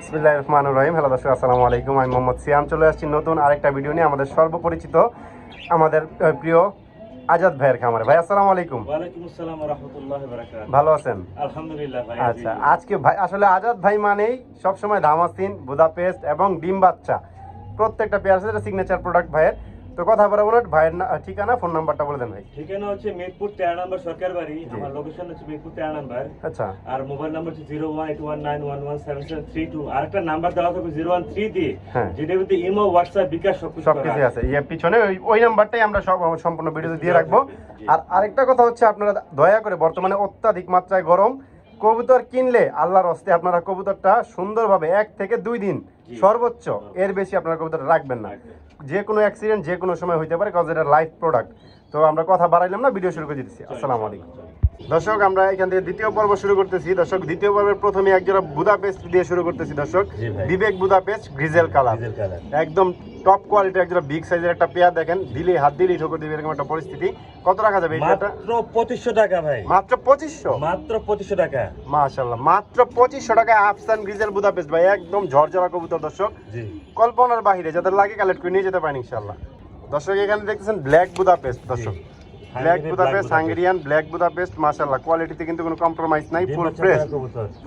বিসমিল্লাহির রহমানির রহিম। হ্যালো দর্শক, আসসালামু আলাইকুম। আমি মোহাম্মদ সিয়াম চলে আসছি নতুন আরেকটা ভিডিও নিয়ে আমাদের সর্বপরিচিত আমাদের প্রিয় আজাদ ভাইয়ের খামারে। ভাই আসসালামু আলাইকুম। ওয়ালাইকুম আসসালাম ওয়া রাহমাতুল্লাহি ওয়া বারাকাতুহু। ভালো আছেন? আলহামদুলিল্লাহ ভাই। আচ্ছা, আজকে ভাই আসলে আজাদ ভাই মানেই সবসময় দামাসিন, বুদাপেস্ট এবং ডিম বাচ্চা প্রত্যেকটা পেয়ার সাথে সিগনেচার প্রোডাক্ট ভাইয়ের। তো কথা বলবো না, ভাইয়ের ঠিকানা ফোন নাম্বারটা বলে দেন ভাই। ঠিকানা হচ্ছে মিরপুর 13 নম্বর সরকার বাড়ি। আমার লোকেশন হচ্ছে মিরপুর 13 নম্বর। আচ্ছা, আর মোবাইল নাম্বার হচ্ছে 01819117732। আর একটা নাম্বার দেওয়া থাকবে 013 দিয়ে, হ্যাঁ, যেটার মধ্যে ইমো, হোয়াটসঅ্যাপ, বিকাশ সবকিছু আছে। এই পিছনে ওই নাম্বারটাই আমরা সব সম্পূর্ণ ভিডিওতে দিয়ে রাখবো। আর আরেকটা কথা হচ্ছে, আপনারা দয়া করে বর্তমানে অত্যাধিক মাত্রায় গরম, কবুতর কিনলে আল্লাহর হস্তে আপনারা কবুতরটা সুন্দরভাবে 1 থেকে 2 দিন সর্বোচ্চ, এর বেশি আপনারা কবুতর রাখবেন না। যে কোনো অ্যাক্সিডেন্ট যে কোনো সময় হইতে পারে, কজ এটা লাইফ প্রোডাক্ট। তো আমরা কথা বাড়াইলাম না, ভিডিও শুরু করে দিচ্ছি। আসসালামু আলাইকুম দর্শক, আমরা এখান থেকে দ্বিতীয় পর্ব শুরু করতেছি। দর্শক, দ্বিতীয় পর্বের প্রথমে একজোড়া বুদাপেস্ট দিয়ে শুরু করতেছি। দর্শক, বিবেক বুদাপেস্ট গ্রিজেল কালার, একদম টপ কোয়ালিটির একজোড়া বিগ সাইজের একটা পেয়ার। দেখেন, দিলে হাত দিলেই ঠোকর দিবে এরকম একটা পরিস্থিতি। কত রাখা যাবে এই পেয়ারটা? মাত্র 2500 টাকা ভাই। মাত্র 2500? মাত্র 2500 টাকা। মাশাআল্লাহ, মাত্র 2500 টাকায় আফসান গ্রিজেল বুদাপেস্ট ভাই, একদম ঝরঝরা কবুতর। দর্শক, জি, কল্পনার বাহিরে, যাদের লাগে কালেক্ট করে নিয়ে যেতে পারেন ইনশাআল্লাহ। দর্শক, এখানে দেখতেছেন ব্ল্যাক বুদাপেস্ট। দর্শক, black Budapest, Hungarian black Budapest, মাশাআল্লাহ কোয়ালিটিতে কিন্তু কোনো কম্প্রোমাইজ নাই।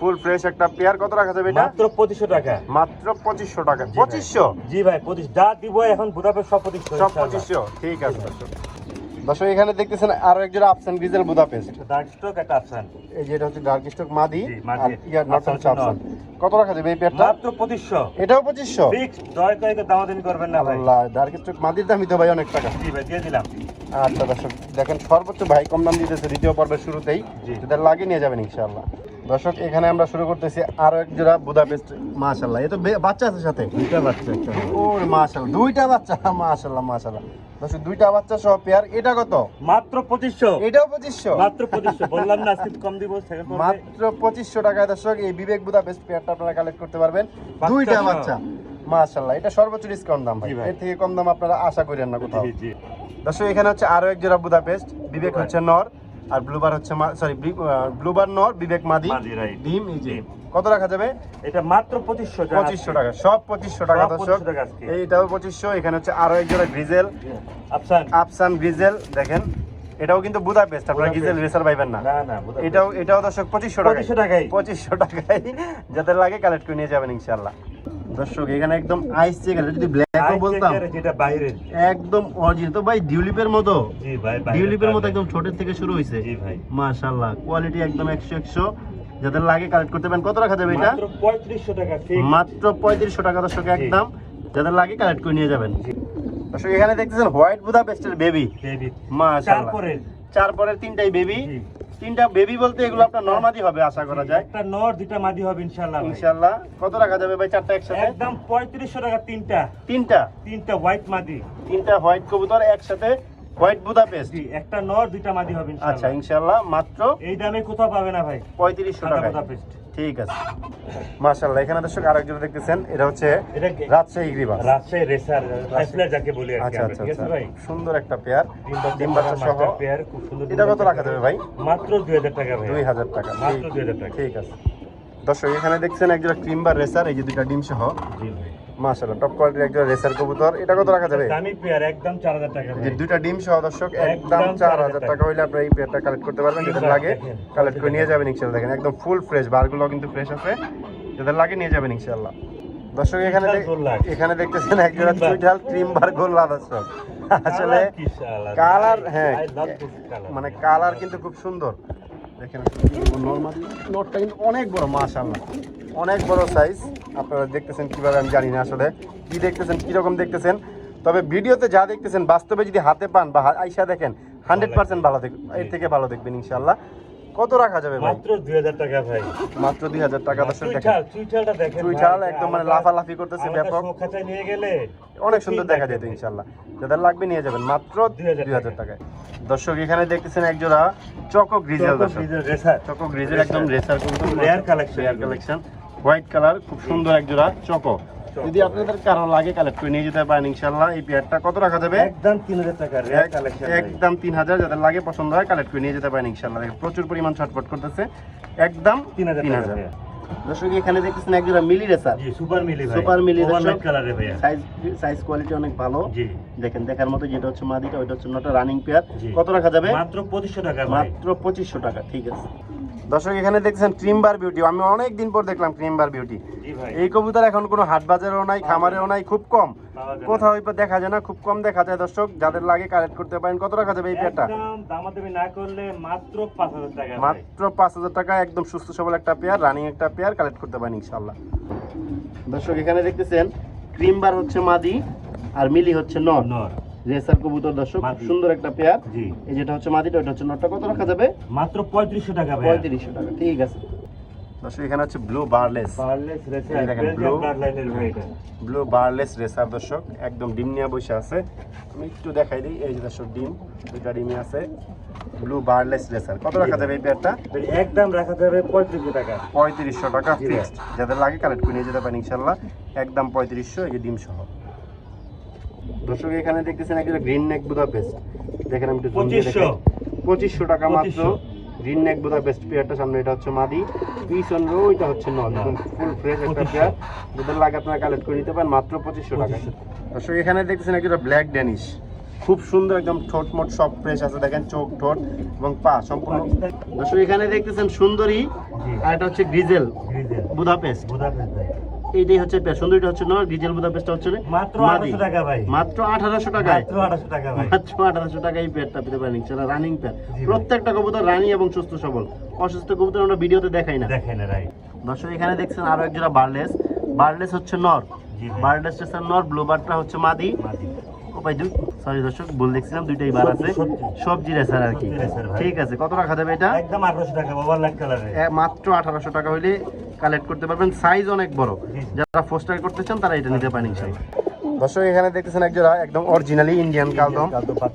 ফুল ফ্রেশ একটা পেয়ার। কত রাখা যাবে এটা? মাত্র 2500 টাকা। মাত্র 2500 টাকা। 2500? জি ভাই, 25 যা দিব এখন বুদাপেস্ট সব 2500। সব 2500? ঠিক আছে। দর্শক, এখানে দেখতেছেন আরো একজোড়া আফসান গ্রিজেল বুদাপেস্ট। ডার্ক স্টক একটা আফসান। এই যে এটা হচ্ছে ডার্ক স্টক মাদি, মাদি। আর ইয়ার নটন আফসান। কত রাখা যাবে এই পেয়ারটা? মাত্র 2500। এটাও 2500? ফিক্স, দয় কয়েক দামাদামি করবেন না ভাই। আল্লাহ, ডার্ক স্টক মাদির দামই তো ভাই অনেক টাকা। জি ভাই, দিয়ে দিলাম। আচ্ছা দর্শক, দেখেন সর্বোচ্চ ভাই কম দাম দিতেছে দ্বিতীয় পর্বের শুরুতেই। যেটা লাগে নিয়ে যাবেন ইনশাআল্লাহ। দর্শক, এখানে আমরা শুরু করতেছি আরো এক জোড়া বুদাপেস্ট। মাশাআল্লাহ, এ তো বাচ্চা আছে সাথে, দুইটা বাচ্চা। ওরে মাশাআল্লাহ, দুইটা বাচ্চা। মাশাআল্লাহ মাশাআল্লাহ। দর্শক, দুইটা বাচ্চা সহ পেয়ার। এটা কত? মাত্র 2500। এটাও 2500? মাত্র 2500 বললাম না, আজকে কম দিব। মাত্র 2500 টাকায় দর্শক এই বিবেক বুদাপেস্ট পেয়ারটা আপনারা কালেক্ট করতে পারবেন। দুইটা বাচ্চা, মাশাআল্লাহ। এটা সর্বোচ্চ ডিসকাউন্ট দাম ভাই, এর থেকে কম দাম আপনারা আশা করেন না কোথাও। দর্শক, এখানে হচ্ছে আরো এক জোড়া বুদাপেস্ট। বিবেক হচ্ছে নর, আর ব্লুবার হচ্ছে ব্লুবার নর, বিবেক মাদি। ডিম। এই যে কত রাখা যাবে এটা? মাত্র 2500। 2500 টাকা, সব 2500 টাকা দর্শক। এইটাও 2500। এখানে হচ্ছে আরো এক জোড়া গ্রিজেল আফসান গ্রিজেল। দেখেন, এটাও কিন্তু বুদাপেস্ট, আপনারা গ্রিজেল রেসার পাইবেন না। এটাও দর্শক 2500 টাকায়। 2500 টাকায় যাদের লাগে কালেক্ট করে নিয়ে যাবেন ইনশাআল্লাহ। দর্শক, এখানে একদম আইস চেকার, যদি ব্ল্যাকও বলতাম, যেটা বাইরে একদম অরিজিনাল। তো ভাই ডিউলিপের মতো, জি ভাই, ডিউলিপের মতো একদম ছোটের থেকে শুরু হইছে। জি ভাই, মাশাআল্লাহ কোয়ালিটি একদম 100 যাদের লাগে কালেক্ট করতে পারেন। কত রাখা যাবে এটা? মাত্র 3500 টাকা। মাত্র 3500 টাকা দর্শক, একদম যাদের লাগে কালেক্ট করে নিয়ে যাবেন। দর্শক, এখানে দেখতেছেন হোয়াইট বুদাপেস্টের বেবি। মাশাআল্লাহ, চার পরের তিনটাই বেবি। তিনটা বেবি বলতে এগুলো আপনার নরমাদি হবে আশা করা যায়। একটা নর, দুইটা মাদি হবে ইনশাআল্লাহ। ইনশাআল্লাহ। কত রাখা যাবে ভাই চারটা একসাথে? একদম 3500 টাকা। তিনটা হোয়াইট মাদি, তিনটা হোয়াইট কবুতর একসাথে, হোয়াইট বুদাপেস্ট। জি, একটা নর, দুইটা মাদি হবে ইনশাআল্লাহ। আচ্ছা ইনশাআল্লাহ, মাত্র এই দামে কোথাও পাবে না ভাই, 3500 টাকা বুদাপেস্ট। ঠিক আছে, মাশাআল্লাহ। এখানে দর্শক আরেকজন দেখতেছেন, এটা হচ্ছে রাজশাহী গ্রিবাস, রাজশাহী রেসার হাইফ্লাই যাকে বলি আর কি। আচ্ছা আচ্ছা, ঠিক আছে ভাই, সুন্দর একটা পেয়ার, ডিম বাচ্চা সহ পেয়ার, খুব সুন্দর। এটা কত রাখা যাবে ভাই? মাত্র 2000 টাকা ভাই। 2000 টাকা, মাত্র 2000 টাকা। ঠিক আছে দর্শক, এখানে দেখছেন একজোড়া ক্রিমবার রেসার, এই যে দুইটা ডিম সহ। জি ভাই, মাশাআল্লাহ টপ কোয়ালিটির একজোড়া রেসার কবুতর। এটা কত রাখা যাবে? দামি পেয়ার, একদম 4000 টাকা ভাই। যে দুইটা ডিম সহ দর্শক, একদম 4000 টাকা হইলে আপনারা এই পেয়ারটা কালেক্ট করতে পারবেন। যাদের লাগে কালেক্ট করে নিয়ে যাবেন ইনশাআল্লাহ। দেখেন একদম ফুল ফ্রেশ, বারগুলো কিন্তু ফ্রেশ আছে, যাদের লাগে নিয়ে যাবেন ইনশাআল্লাহ। দর্শক, এখানে দেখতেছেন একজোড়া চুইঠাল ক্রিমবার গোল্লা দর্শক। আসলে কালার, হ্যাঁ মানে কালার কিন্তু খুব সুন্দর। দেখেন নরমালি নোটটা কিন্তু অনেক বড়, মাশাআল্লাহ অনেক বড় সাইজ। আপনারা দেখতেছেন কিভাবে আমি জানি না আসলে কি দেখতেছেন, কিরকম দেখতেছেন, তবে ভিডিওতে যা দেখতেছেন বাস্তবে যদি হাতে পান বা আইসা দেখেন 100% ভালো দেখবেন, এর থেকে ভালো দেখবেন ইনশাআল্লাহ। কত রাখা যাবে ভাই? মাত্র 2000 টাকা ভাই। মাত্র 2000 টাকা দর্শক। দেখেন চুইঠালটা দেখেন, চুইঠাল একদম মানে লাফালাফি করতেছে, ব্যাপক খাঁচায় নিয়ে গেলে অনেক সুন্দর দেখা যেত ইনশাআল্লাহ। যাদের লাগবে নিয়ে যাবেন মাত্র 2000 টাকায়। দর্শক, এখানে দেখতেছেন একজোড়া চকো গ্রিজেল দর্শক, চকো গ্রিজেল একদম রেসার কবুতর, রেয়ার কালেকশন, হোয়াইট কালার, খুব সুন্দর একজোড়া চকো। যদি আপনাদের কারো লাগে কালেক্ট করে নিয়ে যেতে পারেন ইনশাআল্লাহ। এই পেয়ারটা কত রাখা যাবে? একদম 3000 টাকা, রেয়ার কালেকশন, একদম 3000। যাদের লাগে পছন্দ হয় কালেক্ট করে নিয়ে যেতে পারেন ইনশাআল্লাহ। দেখেন প্রচুর পরিমাণ ছটফট করতেছে, একদম 3000। দর্শক এখানে দেখতেছেন একজোড়া মিলি রেসার, জি সুপার মিলি ভাই, সুপার মিলি ওভারলাইট কালারে ভাইয়া। সাইজ কোয়ালিটি অনেক ভালো, জি দেখেন দেখার মতো। যেটা হচ্ছে মাদিটা, ওইটা হচ্ছে নটা রানিং পেয়ার। জি। কত রাখা যাবে? মাত্র 2500 টাকা ভাই। মাত্র 2500 টাকা, ঠিক আছে। দর্শক এখানে দেখছেন ক্রিমবার বিউটি, আমি অনেক দিন পর দেখলাম ক্রিমবার বিউটি। জি ভাই, এই কবুতর এখন কোনো হাট বাজারেও নাই, খামারেও নাই, খুব কম, পাওয়া যায় না। কোথাও এবার দেখা যায় না, খুব কম দেখা যায়। দর্শক যাদের লাগে কালেক্ট করতে পারেন। কত রাখা যাবে এই পেয়ারটা? একদম দামাদামি না করলে মাত্র 5000 টাকা ভাই। মাত্র 5000 টাকা, একদম সুস্থ সবল একটা পেয়ার, রানিং একটা পেয়ার, কালেক্ট করতে পারেন ইনশাআল্লাহ। দর্শক এখানে দেখতেছেন ক্রিমবার হচ্ছে মাদি আর মিলি হচ্ছে নর, নর রেসার কবুতর। দর্শক খুব মাদি। সুন্দর একটা পেয়ার। জি এই যেটা হচ্ছে মাদিটা, ওটা হচ্ছে নরটা। কত রাখা যাবে? মাত্র 3500 টাকা ভাই। 3500 টাকা, ঠিক আছে। দর্শক এখানে হচ্ছে ব্লু বারলেস, পারলেস রেসার এই দেখেন, বেলজিয়াম blue। ব্লাড লাইনের ভাই এটা। Blue বারলেস racer. দর্শক একদম ডিম নিয়ে বসে আছে, আমি একটু দেখাই দিই। এই যে দর্শক ডিম, দুইটা ডিমই আছে। Blue বারলেস racer. কত রাখা যাবে এই পেয়ারটা? ভাই একদম রাখা যাবে 3500 টাকা। 3500 টাকা জি ফিক্সড। যাদের লাগে কালেক্ট করে নিয়ে যেতে পারেন ইনশাআল্লাহ, একদম 3500, এই যে ডিম সহ। দর্শক এখানে দেখতেছেন একটা গ্রিন নেক বুদাপেস্ট, দেখেন আমি একটু zoom দিয়ে দেখাই। 2500 টাকা মাত্র 2500 গ্রিন নেক বুদাপেস্ট পেয়ারটা। সামনে এটা হচ্ছে মাদি, পিছন রো এটা হচ্ছে নর, একদম ফুল ফ্রেশ একটা 2500 পেয়ার। যাদের লাগে আপনারা কালেক্ট করে নিতে পারেন মাত্র 2500 টাকা। 2500 দর্শক এখানে দেখতেছেন একটা ব্ল্যাক ড্যানিশ, খুব সুন্দর, একদম ঠোঁট মোট সব ফ্রেশ আছে, দেখেন চোখ, ঠোঁট এবং পা সম্পূর্ণ। দর্শক এখানে দেখতেছেন সুন্দরী, জি আর এটা হচ্ছে গ্রিজেল গ্রিজেল বুদাপেস্ট। বুদাপেস্ট ভাই। এইটাই হচ্ছে পেয়ার, সুন্দরীটা হচ্ছে নর, গ্রিজেল বুদাপেস্টটা হচ্ছে মাত্র মাদি। 1800 টাকা ভাই। মাত্র 1800 টাকায়, মাত্র 1800 টাকা ভাই। মাত্র 1800 টাকায় এই পেয়ারটা পেতে পারেন ইনশাআল্লাহ, রানিং পেয়ার। জি ভাই। প্রত্যেকটা কবুতর রানী এবং সুস্থ সবল, অসুস্থ কবুতর আমরা ভিডিওতে দেখাই না। দেখেন না রাই। দর্শক এখানে দেখছেন আরো একজোড়া বারলেস, বারলেস হচ্ছে নর, জি ভাই। বারলেস হচ্ছে নর, ব্লু বারটা হচ্ছে মাদি। মাদি। ও ভাই সরি দর্শক, ভুল দেখছিলাম, দুইটাই বার আছে, সবজি রেসার আর কি। সবজি রেসার ভাই। ঠিক আছে, কত রাখা যাবে এটা? একদম 1800 টাকা ওভারলাইট কালারে। মাত্র 1800 টাকা হইলে কালেক্ট করতে পারবেন। সাইজ অনেক বড়, জি। যারা ফোস্টার করতে চান তারা এটা নিতে পারেন ইনশাআল্লাহ। দর্শক এখানে দেখতেছেন একজোড়া একদম অরিজিনালি ইন্ডিয়ান কালদম,